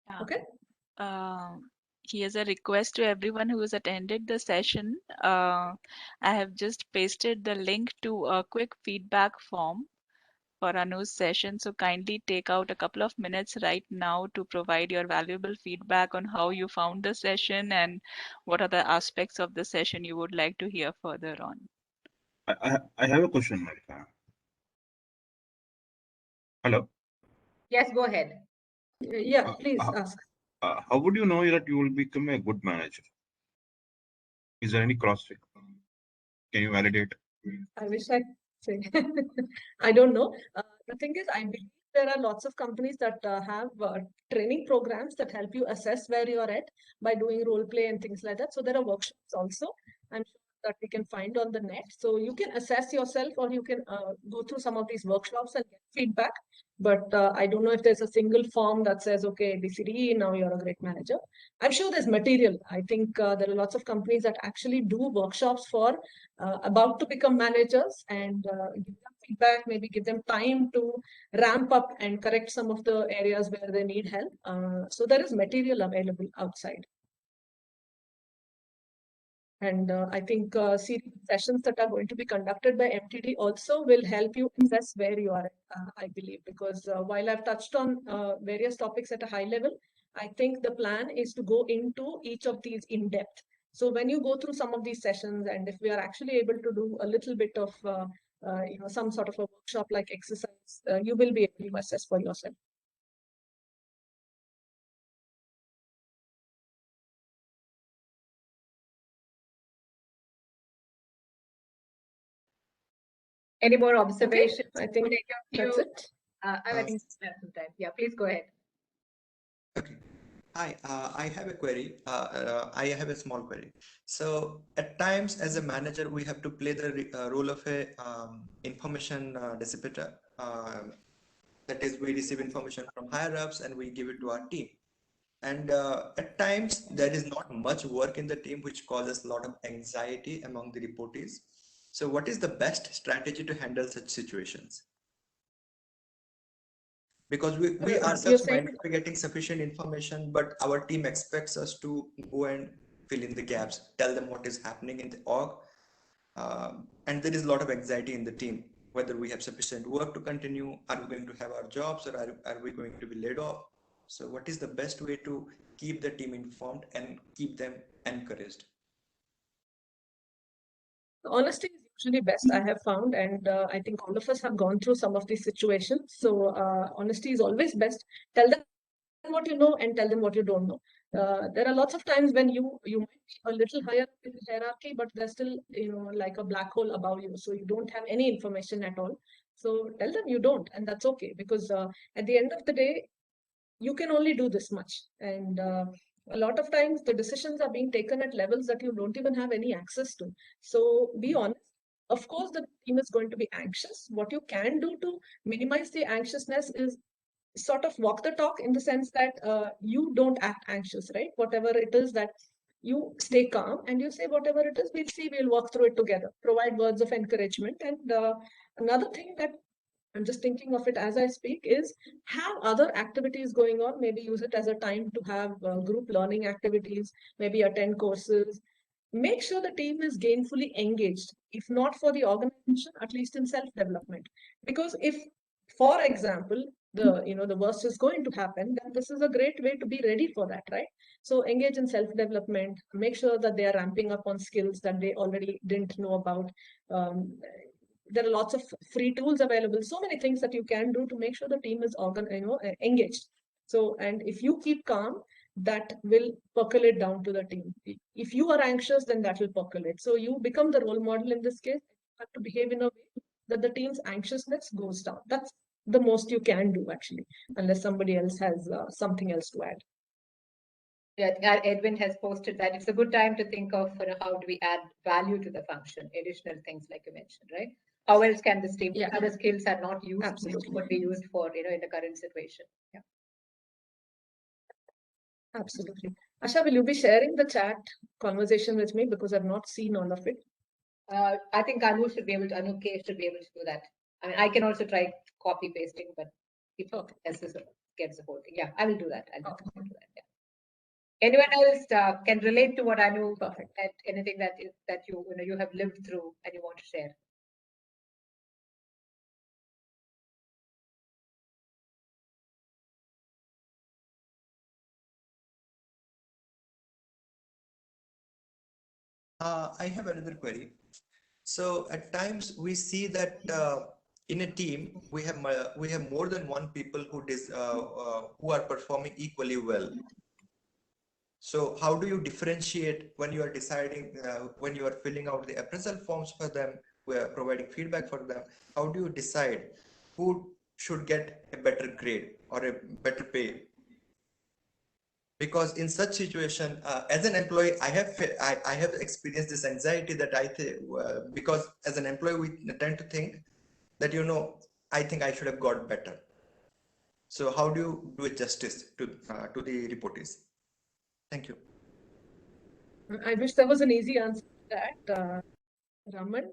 Yeah. Okay. Here's a request to everyone who has attended the session. I have just pasted the link to a quick feedback form for Anu's session. So kindly take out a couple of minutes right now to provide your valuable feedback on how you found the session and what are the aspects of the session you would like to hear further on. I have a question, Malika. Hello. Yes, go ahead. Yeah, please ask. How would you know that you will become a good manager? Is there any cross-check? Can you validate? I wish I could say. I don't know. The thing is, I believe there are lots of companies that have training programs that help you assess where you're at by doing role play and things like that. So there are workshops also, I'm sure, that we can find on the net. So you can assess yourself, or you can go through some of these workshops and get feedback. But I don't know if there's a single form that says, okay, ABCDE, now you're a great manager. I'm sure there's material. I think there are lots of companies that actually do workshops for about to become managers, and give them feedback, maybe give them time to ramp up and correct some of the areas where they need help. So there is material available outside. And I think series of sessions that are going to be conducted by MTD also will help you assess where you are, I believe, because while I've touched on various topics at a high level, I think the plan is to go into each of these in depth. So when you go through some of these sessions, and if we are actually able to do a little bit of some sort of a workshop like exercise, you will be able to assess for yourself. Any more observations? I think that's it. I think we have some time. Yeah, please go ahead. Okay. Hi, I have a query. I have a small query. So at times as a manager, we have to play the role of a information dissipator. That is, we receive information from higher ups and we give it to our team. And at times there is not much work in the team, which causes a lot of anxiety among the reportees. So what is the best strategy to handle such situations? Because we ourselves might not be getting sufficient information, but our team expects us to go and fill in the gaps, tell them what is happening in the org. And there is a lot of anxiety in the team, whether we have sufficient work to continue, are we going to have our jobs, or are we going to be laid off? So what is the best way to keep the team informed and keep them encouraged? Honesty is usually best, I have found, and I think all of us have gone through some of these situations. So honesty is always best. Tell them what you know and tell them what you don't know. There are lots of times when you might be a little higher in the hierarchy, but there's still like a black hole above you, so you don't have any information at all. So tell them you don't, and that's okay, because at the end of the day, you can only do this much, and a lot of times the decisions are being taken at levels that you don't even have any access to. So be honest. Of course, the team is going to be anxious. What you can do to minimize the anxiousness is sort of walk the talk, in the sense that you don't act anxious, right? Whatever it is, that you stay calm and you say, whatever it is, we'll see, we'll walk through it together. Provide words of encouragement. And another thing that I'm just thinking of it as I speak is have other activities going on. Maybe use it as a time to have group learning activities, maybe attend courses. Make sure the team is gainfully engaged, if not for the organization, at least in self-development. Because if, for example, the worst is going to happen, then this is a great way to be ready for that, right? So engage in self-development, make sure that they are ramping up on skills that they already didn't know about. There are lots of free tools available, so many things that you can do to make sure the team is engaged. So, and if you keep calm, that will percolate down to the team. If you are anxious, then that will percolate. So you become the role model in this case. You have to behave in a way that the team's anxiousness goes down. That's the most you can do, actually, unless somebody else has something else to add. Yeah, Edwin has posted that it's a good time to think of how do we add value to the function, additional things like you mentioned, right? How else can this team, other skills are not used, Absolutely, could be used for, in the current situation. Yeah. Absolutely. Asha, will you be sharing the chat conversation with me, because I've not seen all of it? I think Anu should be able to, Anu K should be able to do that. I mean, I can also try copy pasting, but if SSO gets the whole thing. Yeah, I will do that. I'll do that. Yeah. Anyone else can relate to what Anu, and anything that you have lived through and you want to share? I have another query. So at times we see that in a team we have more than one people who are performing equally well. So how do you differentiate when you are deciding, when you are filling out the appraisal forms for them, we are providing feedback for them? How do you decide who should get a better grade or a better pay? Because in such situation, as an employee, I have experienced this anxiety that because as an employee, we tend to think that, I think I should have got better. So how do you do justice to the reportees? Thank you. I wish there was an easy answer to that. Raman,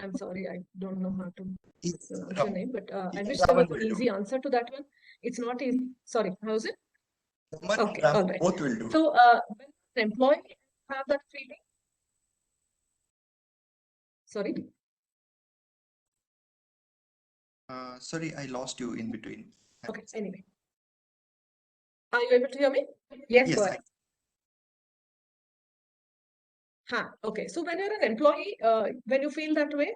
I'm sorry, I don't know how to pronounce your name, but I wish there was an easy answer to that one. It's not easy. Sorry, how's it? Okay, all right. Both will do. So when an employee have that feeling, Sorry. Sorry, I lost you in between. Okay, anyway. Are you able to hear me? Yes, Yes, go ahead. Okay. So when you're an employee, when you feel that way,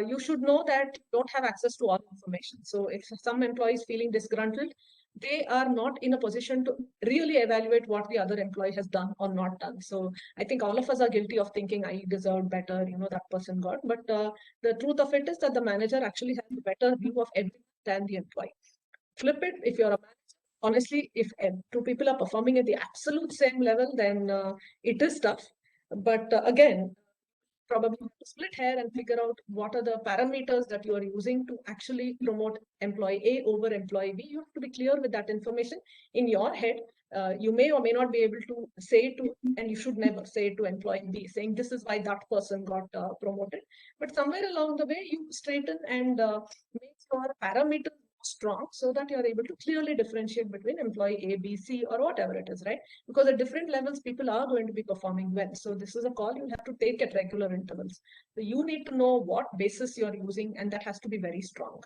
you should know that you don't have access to all information. So if some employee is feeling disgruntled, they are not in a position to really evaluate what the other employee has done or not done. So I think all of us are guilty of thinking I deserved better, that person got. But the truth of it is that the manager actually has a better view of everything than the employee. Flip it, if you're a manager, honestly, if two people are performing at the absolute same level, then it is tough. But again, probably have to split hair and figure out what are the parameters that you are using to actually promote employee A over employee B. You have to be clear with that information in your head. You may or may not be able to say to, and you should never say to employee B, saying this is why that person got promoted. But somewhere along the way, you straighten and make your parameters strong so that you're able to clearly differentiate between employee A, B, C, or whatever it is, right? Because at different levels, people are going to be performing well. So this is a call you have to take at regular intervals. So you need to know what basis you're using, and that has to be very strong.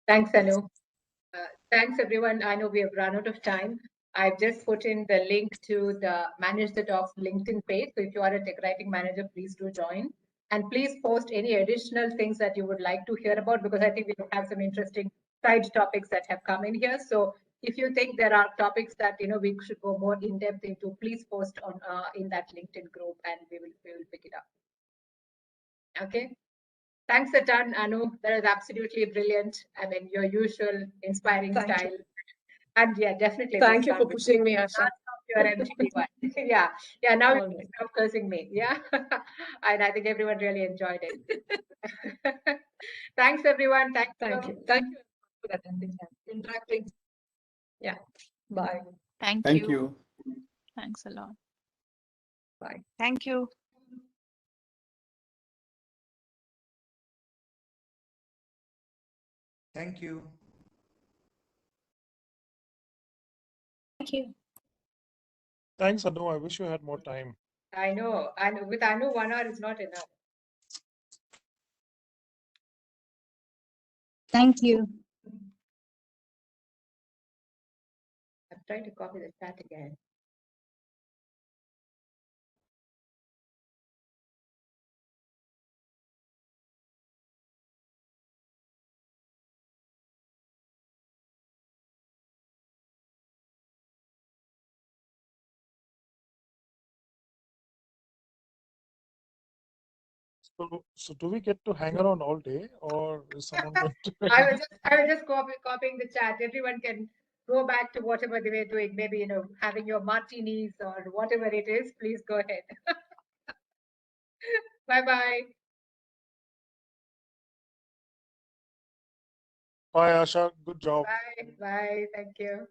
Thanks, Anu. Thanks, everyone. I know we have run out of time. I've just put in the link to the Manage the Docs LinkedIn page. So if you are a tech writing manager, please do join. And please post any additional things that you would like to hear about, because I think we have some interesting side topics that have come in here. So if you think there are topics that we should go more in depth into, please post on in that LinkedIn group, and we will pick it up. Okay. Thanks a ton, Anu. That is absolutely brilliant. I mean, your usual inspiring Thank style. you. And yeah, definitely. Thank you for pushing me, Asha. Your MGD one. Yeah. Now All you right. can stop cursing me. Yeah. And I think everyone really enjoyed it. Thanks, everyone. Thank you. Thank you for attending and interacting. Yeah. Bye. Thank Thank you. you. Thanks a lot. Bye. Thank you. Thank you. Thank you. Thanks, Anu. I wish you had more time. I know. And with Anu, 1 hour is not enough. Thank you. I'm trying to copy the chat again. So do we get to hang around all day, or is someone going to? I was just copying the chat. Everyone can go back to whatever they were doing. Maybe having your martinis or whatever it is. Please go ahead. Bye-bye. Bye, Asha. Good job. Bye. Bye. Thank you.